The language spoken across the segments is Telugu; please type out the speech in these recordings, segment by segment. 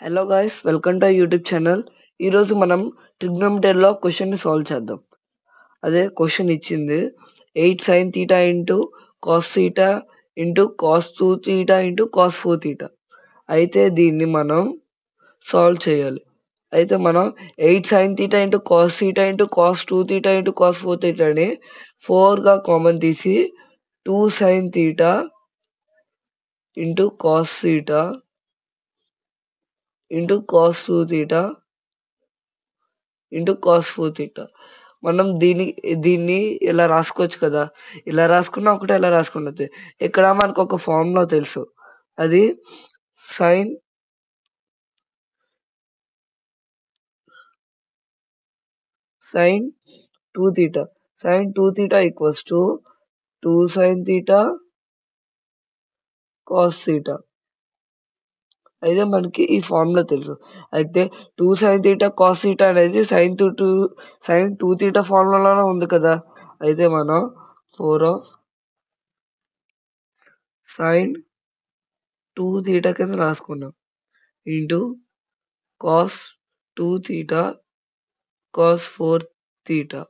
Hello guys, welcome to YouTube channel. ఈరోజు మనం ట్రిగ్నోమెట్రీలో క్వశ్చన్ని సాల్వ్ చేద్దాం. అదే క్వశ్చన్ ఇచ్చింది 8 sin theta into cos theta into cos 2 theta into cos 4 theta. అయితే దీన్ని మనం సాల్వ్ చేయాలి. అయితే మనం 8 sin theta into cos theta into cos 2 theta into cos 4 thetaని 4గా కామన్ తీసి 2 sin theta into cos theta into cos 2 theta into cos 4 theta. మనం దీన్ని ఇలా రాసుకోవచ్చు కదా. ఇలా రాసుకున్నా ఒకటే, ఇలా రాసుకున్నది. ఇక్కడ మనకు ఒక ఫార్ములా తెలుసు. అది sine sine 2 theta. Sine 2 theta equals to 2 sin theta cos theta. అయితే మనకి ఈ ఫార్ములా తెలుసు. అయితే 2 sin theta కాస్ theta అనేది సైన్ 2 theta ఫార్ములాలోనే ఉంది కదా. అయితే మనం 4 ఆఫ్ సైన్ 2 theta కింద రాసుకున్నాం into cos 2 theta cos 4 theta.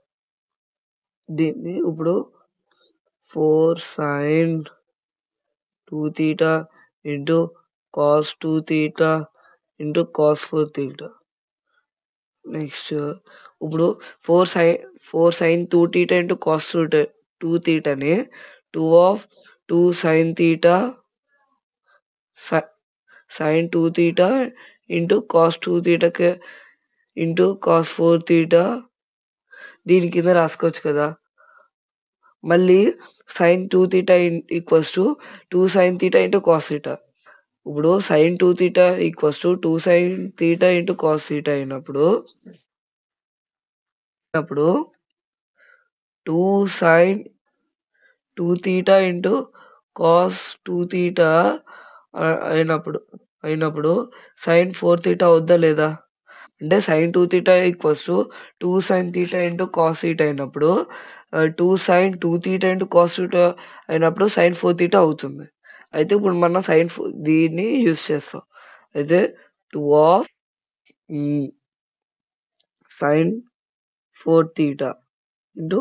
దీన్ని ఇప్పుడు 4 sin 2 theta into cos 2 theta into cos 4 theta. Next ఇప్పుడు 4 sin 2 theta into cos 2 thetaని 2 of 2 sin theta sin 2 theta into cos 2 theta into cos 4 theta దీని కింద రాసుకోవచ్చు కదా. మళ్ళీ sin 2 theta equals to 2 sin theta into cos theta. ఇప్పుడు sin 2 theta equals to 2 sin theta into cos theta అయినప్పుడు 2 sin 2 theta into cos 2 theta అయినప్పుడు sin 4 theta అవుద్దా లేదా? అంటే sin 2 theta equals to 2 sin theta into cos theta అయినప్పుడు 2 sin 2 theta into cos theta అయినప్పుడు sin 4 theta అవుతుంది. అయితే ఇప్పుడు మనం దీన్ని యూజ్ చేస్తాం. అయితే 2 of sin 4 theta into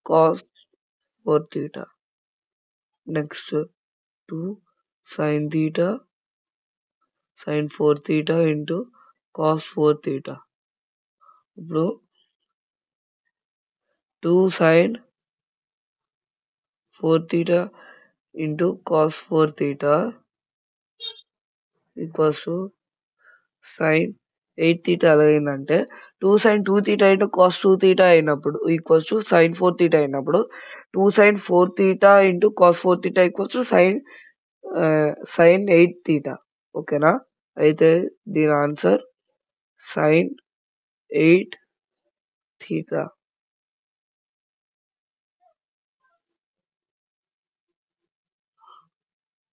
cos 4 theta. Next 2 sin theta sin 4 theta into cos 4 theta. ఇప్పుడు 2 sin 4 theta into cos 4 theta equals to sin 8 theta ఎలాగైందంటే 2 sin 2 theta into cos 2 theta అయినప్పుడు ఈక్వల్స్ టు sin 4 theta అయినప్పుడు 2 sin 4 theta into cos 4 theta equals to sin 8 theta. ఓకేనా. అయితే దీని ఆన్సర్ sin 8 theta.